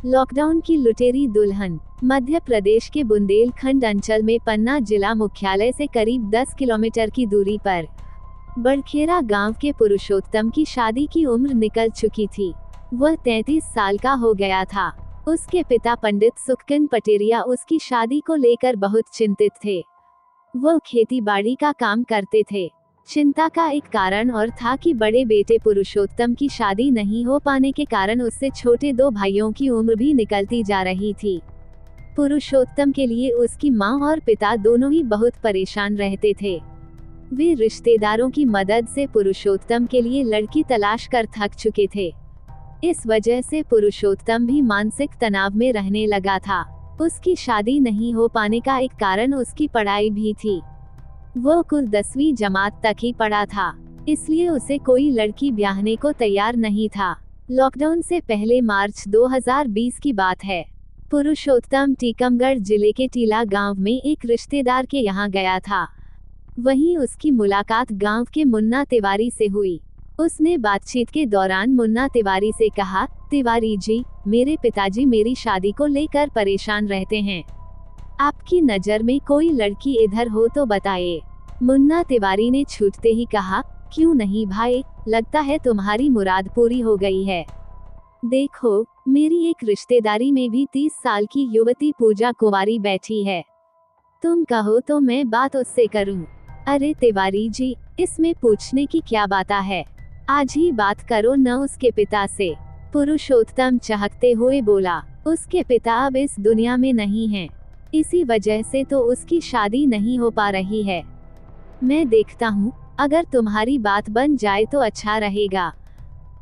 Lockdown की लुटेरी दुल्हन। मध्य प्रदेश के बुंदेलखंड अंचल में पन्ना जिला मुख्यालय से करीब 10 किलोमीटर की दूरी पर बड़खेरा गांव के पुरुषोत्तम की शादी की उम्र निकल चुकी थी। वह 33 साल का हो गया था। उसके पिता पंडित सुखकिन पटेरिया उसकी शादी को लेकर बहुत चिंतित थे। वह खेती बाड़ी का काम करते थे। चिंता का एक कारण और था कि बड़े बेटे पुरुषोत्तम की शादी नहीं हो पाने के कारण उससे छोटे 2 भाइयों की उम्र भी निकलती जा रही थी। पुरुषोत्तम के लिए उसकी मां और पिता दोनों ही बहुत परेशान रहते थे। वे रिश्तेदारों की मदद से पुरुषोत्तम के लिए लड़की तलाश कर थक चुके थे। इस वजह से पुरुषोत्तम भी मानसिक तनाव में रहने लगा था। उसकी शादी नहीं हो पाने का एक कारण उसकी पढ़ाई भी थी। वो कुल 10वीं जमात तक ही पढ़ा था, इसलिए उसे कोई लड़की ब्याहने को तैयार नहीं था। लॉकडाउन से पहले मार्च 2020 की बात है। पुरुषोत्तम टीकमगढ़ जिले के टीला गांव में एक रिश्तेदार के यहां गया था। वहीं उसकी मुलाकात गांव के मुन्ना तिवारी से हुई। उसने बातचीत के दौरान मुन्ना तिवारी से कहा, तिवारी जी, मेरे पिताजी मेरी शादी को लेकर परेशान रहते हैं। आपकी नज़र में कोई लड़की इधर हो तो बताइए। मुन्ना तिवारी ने छूटते ही कहा, क्यों नहीं भाई, लगता है तुम्हारी मुराद पूरी हो गई है। देखो, मेरी एक रिश्तेदारी में भी 30 साल की युवती पूजा कुंवारी बैठी है। तुम कहो तो मैं बात उससे करूं। अरे तिवारी जी, इसमें पूछने की क्या बात है, आज ही बात करो न उसके पिता से। पुरुषोत्तम चहकते हुए बोला, उसके पिता अब इस दुनिया में नहीं हैं। इसी वजह से तो उसकी शादी नहीं हो पा रही है। मैं देखता हूँ, अगर तुम्हारी बात बन जाए तो अच्छा रहेगा।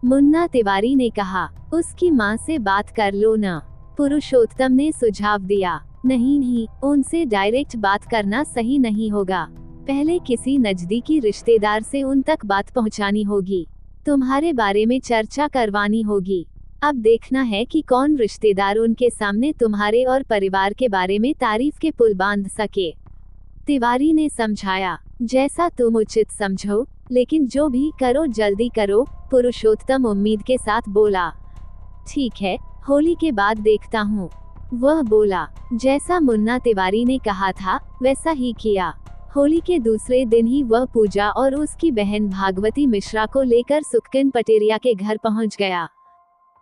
मुन्ना तिवारी ने कहा, उसकी माँ से बात कर लो न। पुरुषोत्तम ने सुझाव दिया, नहीं, उनसे डायरेक्ट बात करना सही नहीं होगा। पहले किसी नजदीकी रिश्तेदार से उन तक बात पहुँचानी होगी। तुम्हारे बारे में चर्चा करवानी होगी। अब देखना है कि कौन रिश्तेदार उनके सामने तुम्हारे और परिवार के बारे में तारीफ के पुल बांध सके। तिवारी ने समझाया, जैसा तुम उचित समझो, लेकिन जो भी करो जल्दी करो। पुरुषोत्तम उम्मीद के साथ बोला, ठीक है, होली के बाद देखता हूँ। वह बोला, जैसा मुन्ना तिवारी ने कहा था वैसा ही किया। होली के दूसरे दिन ही वह पूजा और उसकी बहन भागवती मिश्रा को लेकर सुखकिन पटेरिया के घर पहुँच गया।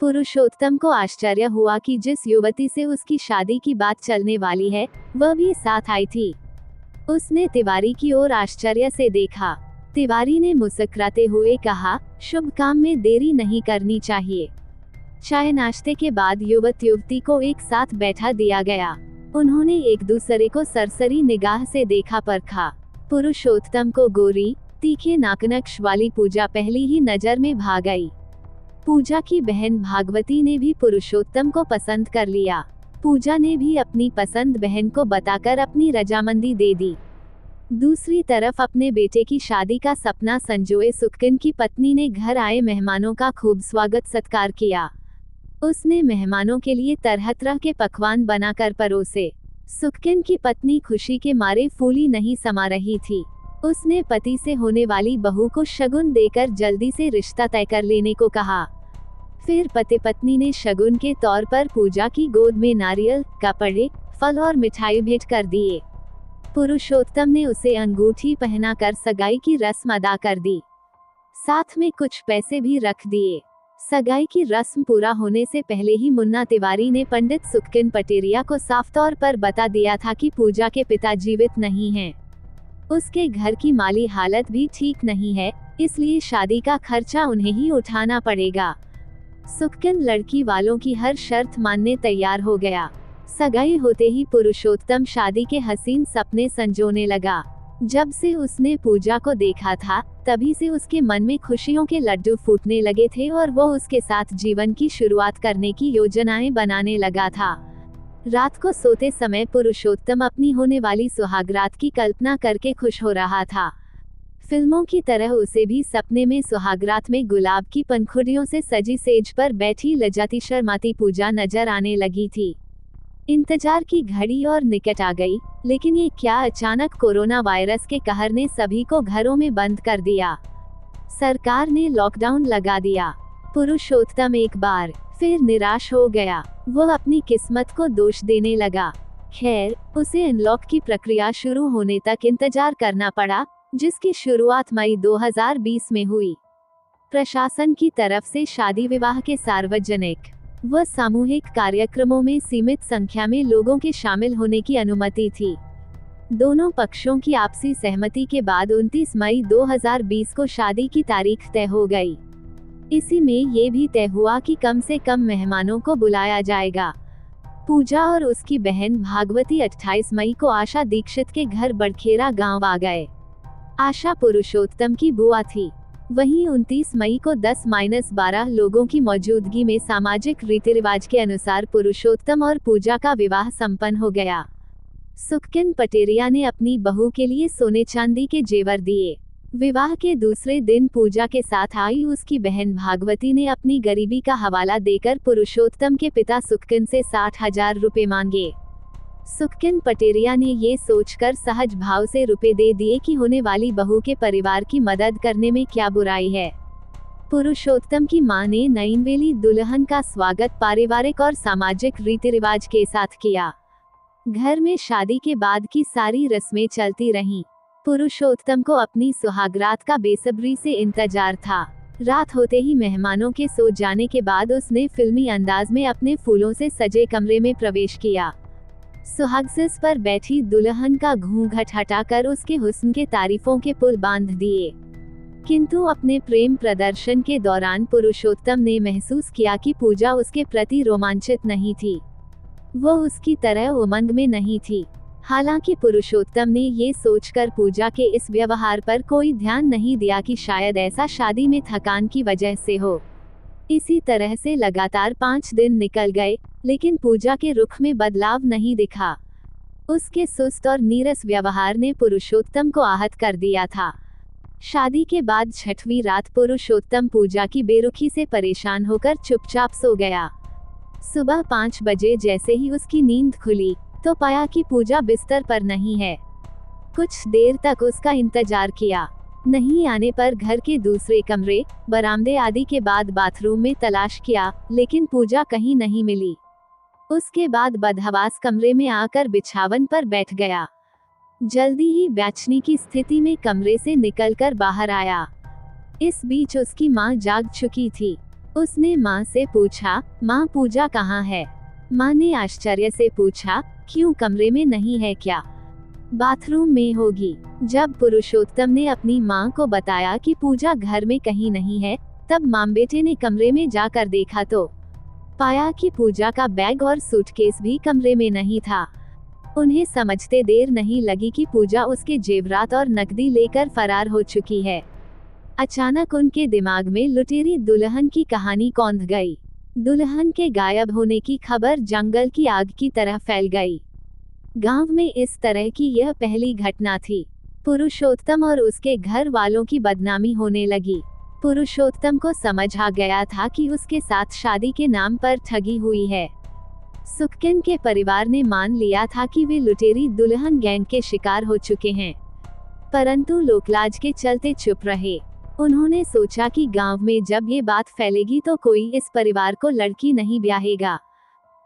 पुरुषोत्तम को आश्चर्य हुआ कि जिस युवती से उसकी शादी की बात चलने वाली है, वह भी साथ आई थी। उसने तिवारी की ओर आश्चर्य से देखा। तिवारी ने मुस्कुराते हुए कहा, शुभ काम में देरी नहीं करनी चाहिए। चाय नाश्ते के बाद युवक युवती को एक साथ बैठा दिया गया। उन्होंने एक दूसरे को सरसरी निगाह से देखा परखा। पुरुषोत्तम को गोरी, तीखे नाकनक्श वाली पूजा पहली ही नजर में भा गई। पूजा की बहन भागवती ने भी पुरुषोत्तम को पसंद कर लिया। पूजा ने भी अपनी पसंद बहन को बताकर अपनी रजामंदी दे दी। दूसरी तरफ अपने बेटे की शादी का सपना संजोए सुखकिन की पत्नी ने घर आए मेहमानों का खूब स्वागत सत्कार किया। उसने मेहमानों के लिए तरह तरह के पकवान बनाकर परोसे। सुखकिन की पत्नी खुशी के मारे फूली नहीं समा रही थी। उसने पति से होने वाली बहू को शगुन देकर जल्दी से रिश्ता तय कर लेने को कहा। फिर पति पत्नी ने शगुन के तौर पर पूजा की गोद में नारियल, कपड़े, फल और मिठाई भेंट कर दिए। पुरुषोत्तम ने उसे अंगूठी पहनाकर सगाई की रस्म अदा कर दी। साथ में कुछ पैसे भी रख दिए। सगाई की रस्म पूरा होने से पहले ही मुन्ना तिवारी ने पंडित सुखकिन पटेरिया को साफ तौर पर बता दिया था कि पूजा के पिता जीवित नहीं हैं। उसके घर की माली हालत भी ठीक नहीं है, इसलिए शादी का खर्चा उन्हें ही उठाना पड़ेगा। सुखकिन लड़की वालों की हर शर्त मानने तैयार हो गया। सगाई होते ही पुरुषोत्तम शादी के हसीन सपने संजोने लगा। जब से उसने पूजा को देखा था, तभी से उसके मन में खुशियों के लड्डू फूटने लगे थे और वो उसके साथ जीवन की शुरुआत करने की योजनाएं बनाने लगा था। रात को सोते समय पुरुषोत्तम अपनी होने वाली सुहागरात की कल्पना करके खुश हो रहा था। फिल्मों की तरह उसे भी सपने में सुहागरात में गुलाब की पंखुड़ियों से सजी सेज पर बैठी लजाती शर्माती पूजा नजर आने लगी थी। इंतजार की घड़ी और निकट आ गई, लेकिन ये क्या अचानक कोरोना वायरस के कहर ने सभी को घरों में बंद कर दिया। सरकार ने लॉकडाउन लगा दिया। पुरुषोत्तम एक बार फिर निराश हो गया। वो अपनी किस्मत को दोष देने लगा। खैर, उसे अनलॉक की प्रक्रिया शुरू होने तक इंतजार करना पड़ा, जिसकी शुरुआत मई 2020 में हुई। प्रशासन की तरफ से शादी विवाह के सार्वजनिक व सामूहिक कार्यक्रमों में सीमित संख्या में लोगों के शामिल होने की अनुमति थी। दोनों पक्षों की आपसी सहमति के बाद 29 मई 2020 को शादी की तारीख तय हो गई। इसी में ये भी तय हुआ कि कम से कम मेहमानों को बुलाया जाएगा। पूजा और उसकी बहन भागवती 28 मई को आशा दीक्षित के घर बड़खेरा गांव आ गए। आशा पुरुषोत्तम की बुआ थी। वहीं 29 मई को 10-12 लोगों की मौजूदगी में सामाजिक रीति रिवाज के अनुसार पुरुषोत्तम और पूजा का विवाह संपन्न हो गया। सुखकिन पटेरिया ने अपनी बहू के लिए सोने चांदी के जेवर दिए। विवाह के दूसरे दिन पूजा के साथ आई उसकी बहन भागवती ने अपनी गरीबी का हवाला देकर पुरुषोत्तम के पिता सुखकिन से 60,000 रुपए मांगे। सुखकिन पटेरिया ने ये सोचकर सहज भाव से रुपए दे दिए कि होने वाली बहू के परिवार की मदद करने में क्या बुराई है। पुरुषोत्तम की मां ने नईनवेली दुल्हन का स्वागत पारिवारिक और सामाजिक रीति रिवाज के साथ किया। घर में शादी के बाद की सारी रस्में चलती रहीं। पुरुषोत्तम को अपनी सुहागरात का बेसब्री से इंतजार था। रात होते ही मेहमानों के सो जाने के बाद उसने फिल्मी अंदाज में अपने फूलों से सजे कमरे में प्रवेश किया। सुहागसिस पर बैठी दुल्हन का घूंघट हटाकर उसके हुस्न के तारीफों के पुल बांध दिए। किंतु अपने प्रेम प्रदर्शन के दौरान पुरुषोत्तम ने महसूस किया कि पूजा उसके प्रति रोमांचित नहीं थी। वो उसकी तरह उमंग में नहीं थी। हालांकि पुरुषोत्तम ने ये सोचकर पूजा के इस व्यवहार पर कोई ध्यान नहीं दिया कि शायद ऐसा शादी में थकान की वजह से हो। इसी तरह से लगातार 5 दिन निकल गए, लेकिन पूजा के रुख में बदलाव नहीं दिखा। उसके सुस्त और नीरस व्यवहार ने पुरुषोत्तम को आहत कर दिया था। शादी के बाद 6वीं रात पुरुषोत्तम पूजा की बेरुखी से परेशान होकर चुपचाप सो गया। सुबह 5 बजे जैसे ही उसकी नींद खुली तो पाया कि पूजा बिस्तर पर नहीं है। कुछ देर तक उसका इंतजार किया। नहीं आने पर घर के दूसरे कमरे, बरामदे आदि के बाद बाथरूम में तलाश किया, लेकिन पूजा कहीं नहीं मिली। उसके बाद बदहवास कमरे में आकर बिछावन पर बैठ गया। जल्दी ही बेचैनी की स्थिति में कमरे से निकलकर बाहर आया। इस बीच उसकी मां जाग चुकी थी। उसने मां से पूछा, मां पूजा कहाँ है? मां ने आश्चर्य से पूछा, क्यों, कमरे में नहीं है क्या? बाथरूम में होगी। जब पुरुषोत्तम ने अपनी मां को बताया कि पूजा घर में कहीं नहीं है, तब मां बेटे ने कमरे में जाकर देखा तो पाया कि पूजा का बैग और सूटकेस भी कमरे में नहीं था। उन्हें समझते देर नहीं लगी कि पूजा उसके जेवरात और नकदी लेकर फरार हो चुकी है। अचानक उनके दिमाग में लुटेरी दुल्हन की कहानी कौंध गई। दुल्हन के गायब होने की खबर जंगल की आग की तरह फैल गई। गांव में इस तरह की यह पहली घटना थी। पुरुषोत्तम और उसके घर वालों की बदनामी होने लगी। पुरुषोत्तम को समझ आ गया था कि उसके साथ शादी के नाम पर ठगी हुई है। सुखकिन के परिवार ने मान लिया था कि वे लुटेरी दुल्हन गैंग के शिकार हो चुके हैं, परंतु लोकलाज के चलते चुप रहे। उन्होंने सोचा कि गांव में जब ये बात फैलेगी तो कोई इस परिवार को लड़की नहीं ब्याहेगा।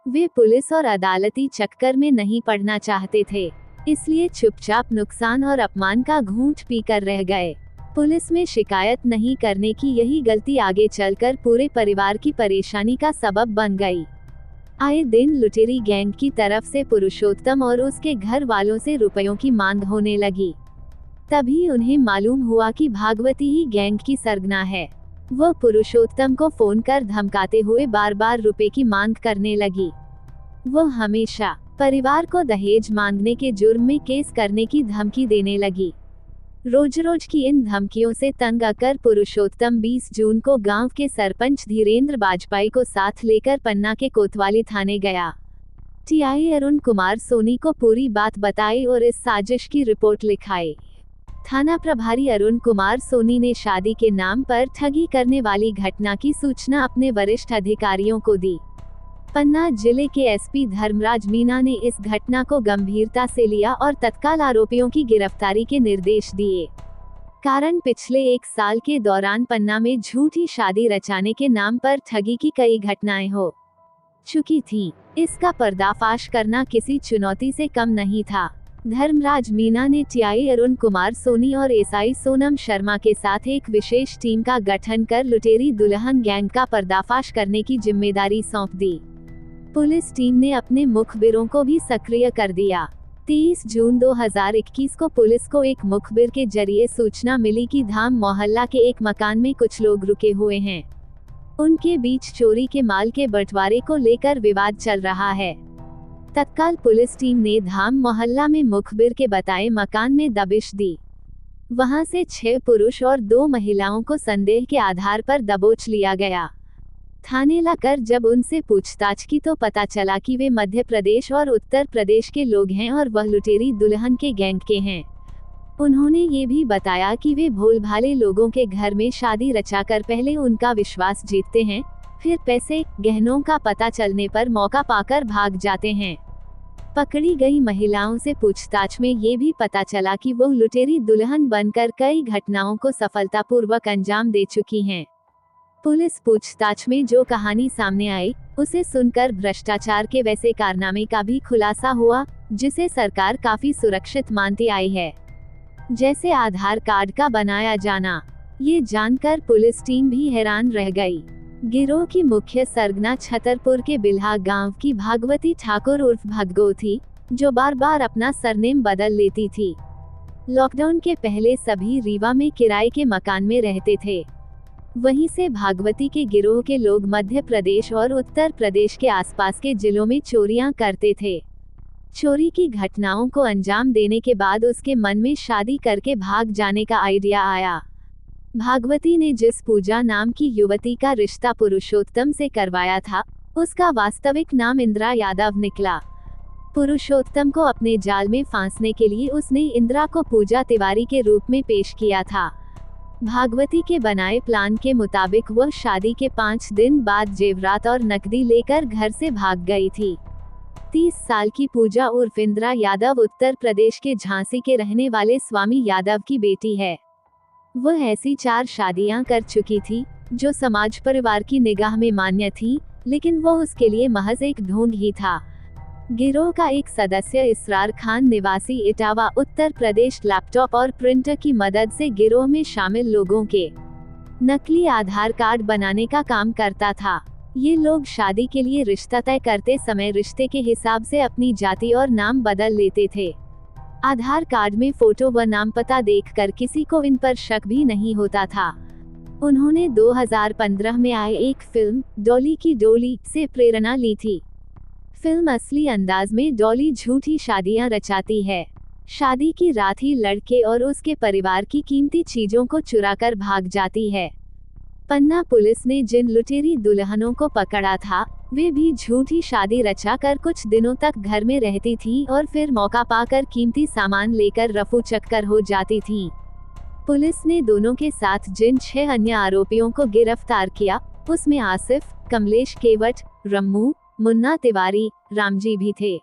वे पुलिस और अदालती चक्कर में नहीं पड़ना चाहते थे, इसलिए चुपचाप नुकसान और अपमान का घूंट पीकर रह गए। पुलिस में शिकायत नहीं करने की यही गलती आगे चलकर पूरे परिवार की परेशानी का सबब बन गई। आए दिन लुटेरी गैंग की तरफ से पुरुषोत्तम और उसके घर वालों से रुपयों की मांग होने लगी। तभी उन्हें मालूम हुआ कि भागवती ही गैंग की सरगना है। वो पुरुषोत्तम को फोन कर धमकाते हुए बार बार रुपए की मांग करने लगी। वो हमेशा परिवार को दहेज मांगने के जुर्म में केस करने की धमकी देने लगी। रोज रोज की इन धमकियों से तंग आकर पुरुषोत्तम 20 जून को गांव के सरपंच धीरेन्द्र बाजपाई को साथ लेकर पन्ना के कोतवाली थाने गया। टीआई अरुण कुमार सोनी को पूरी बात बताई और इस साजिश की रिपोर्ट लिखाई। थाना प्रभारी अरुण कुमार सोनी ने शादी के नाम पर ठगी करने वाली घटना की सूचना अपने वरिष्ठ अधिकारियों को दी। पन्ना जिले के एसपी धर्मराज मीना ने इस घटना को गंभीरता से लिया और तत्काल आरोपियों की गिरफ्तारी के निर्देश दिए। कारण पिछले 1 साल के दौरान पन्ना में झूठी शादी रचाने के नाम पर ठगी की कई घटनाएं हो चुकी थीं। इसका पर्दाफाश करना किसी चुनौती से कम नहीं था। धर्मराज मीना ने टीआई अरुण कुमार सोनी और एसआई सोनम शर्मा के साथ एक विशेष टीम का गठन कर लुटेरी दुल्हन गैंग का पर्दाफाश करने की जिम्मेदारी सौंप दी। पुलिस टीम ने अपने मुखबिरों को भी सक्रिय कर दिया। 23 जून 2021 को पुलिस को एक मुखबिर के जरिए सूचना मिली कि धाम मोहल्ला के एक मकान में कुछ लोग रुके हुए हैं। उनके बीच चोरी के माल के बंटवारे को लेकर विवाद चल रहा है। तत्काल पुलिस टीम ने धाम मोहल्ला में मुखबिर के बताए मकान में दबिश दी। वहां से 6 पुरुष और 2 महिलाओं को संदेह के आधार पर दबोच लिया गया। थाने लाकर जब उनसे पूछताछ की तो पता चला कि वे मध्य प्रदेश और उत्तर प्रदेश के लोग हैं और वह लुटेरी दुल्हन के गैंग के हैं। उन्होंने ये भी बताया कि वे भोलभाले लोगों के घर में शादी रचाकर पहले उनका विश्वास जीतते हैं, फिर पैसे गहनों का पता चलने पर मौका पाकर भाग जाते हैं। पकड़ी गई महिलाओं से पूछताछ में ये भी पता चला कि वो लुटेरी दुल्हन बनकर कई घटनाओं को सफलतापूर्वक अंजाम दे चुकी हैं। पुलिस पूछताछ में जो कहानी सामने आई, उसे सुनकर भ्रष्टाचार के वैसे कारनामे का भी खुलासा हुआ, जिसे सरकार काफी सुरक्षित मानती आई है, जैसे आधार कार्ड का बनाया जाना। ये जानकर पुलिस टीम भी हैरान रह गई। गिरोह की मुख्य सरगना छतरपुर के बिल्हा गांव की भागवती ठाकुर उर्फ भगगो थी, जो बार बार अपना सरनेम बदल लेती थी। लॉकडाउन के पहले सभी रीवा में किराए के मकान में रहते थे। वहीं से भागवती के गिरोह के लोग मध्य प्रदेश और उत्तर प्रदेश के आसपास के जिलों में चोरियां करते थे। चोरी की घटनाओं को अंजाम देने के बाद उसके मन में शादी करके भाग जाने का आइडिया आया। भागवती ने जिस पूजा नाम की युवती का रिश्ता पुरुषोत्तम से करवाया था, उसका वास्तविक नाम इंदिरा यादव निकला। पुरुषोत्तम को अपने जाल में फांसने के लिए उसने इंदिरा को पूजा तिवारी के रूप में पेश किया था। भागवती के बनाए प्लान के मुताबिक वह शादी के 5 दिन बाद जेवरात और नकदी लेकर घर से भाग गई थी। 30 साल की पूजा उर्फ इंदिरा यादव उत्तर प्रदेश के झांसी के रहने वाले स्वामी यादव की बेटी है। वह ऐसी 4 शादियां कर चुकी थी, जो समाज परिवार की निगाह में मान्य थी, लेकिन वह उसके लिए महज एक ढोंग ही था। गिरोह का एक सदस्य इसरार खान निवासी इटावा उत्तर प्रदेश लैपटॉप और प्रिंटर की मदद से गिरोह में शामिल लोगों के नकली आधार कार्ड बनाने का काम करता था। ये लोग शादी के लिए रिश्ता तय करते समय रिश्ते के हिसाब से अपनी जाति और नाम बदल लेते थे। आधार कार्ड में फोटो व नाम पता देखकर किसी को इन पर शक भी नहीं होता था। उन्होंने 2015 में आई एक फिल्म डॉली की डोली से प्रेरणा ली थी। फिल्म असली अंदाज में डॉली झूठी शादियां रचाती है। शादी की रात ही लड़के और उसके परिवार की कीमती चीजों को चुराकर भाग जाती है। पन्ना पुलिस ने जिन लुटेरी दुल्हनों को पकड़ा था, वे भी झूठी शादी रचाकर कुछ दिनों तक घर में रहती थीं और फिर मौका पाकर कीमती सामान लेकर रफू चक्कर हो जाती थीं। पुलिस ने दोनों के साथ जिन 6 अन्य आरोपियों को गिरफ्तार किया, उसमें आसिफ, कमलेश केवट, रम्मू, मुन्ना तिवारी, रामजी भी थे।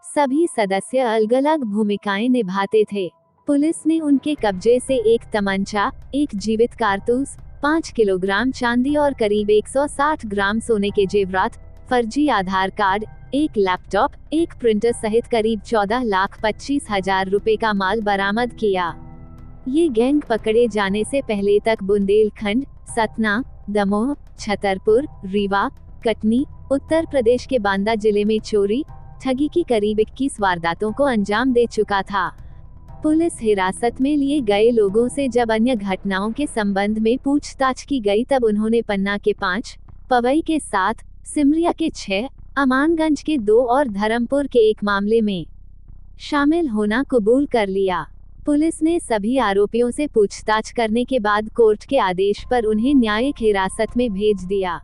सभी सदस्य अलग-अलग भूमिकाएं निभाते थे। पुलिस ने उनके कब्जे से एक तमंचा, एक जीवित कारतूस, 5 किलोग्राम चांदी और करीब 160 ग्राम सोने के जेवरात, फर्जी आधार कार्ड, एक लैपटॉप, एक प्रिंटर सहित करीब 14,25,000 रुपए का माल बरामद किया। ये गैंग पकड़े जाने से पहले तक बुंदेलखंड, सतना, दमोह, छतरपुर, रीवा, कटनी, उत्तर प्रदेश के बांदा जिले में चोरी, ठगी की करीब 21 वारदातों को अंजाम दे चुका था। पुलिस हिरासत में लिए गए लोगों से जब अन्य घटनाओं के संबंध में पूछताछ की गई तब उन्होंने पन्ना के 5, पवई के 7, सिमरिया के 6, अमानगंज के 2 और धर्मपुर के 1 मामले में शामिल होना कबूल कर लिया। पुलिस ने सभी आरोपियों से पूछताछ करने के बाद कोर्ट के आदेश पर उन्हें न्यायिक हिरासत में भेज दिया।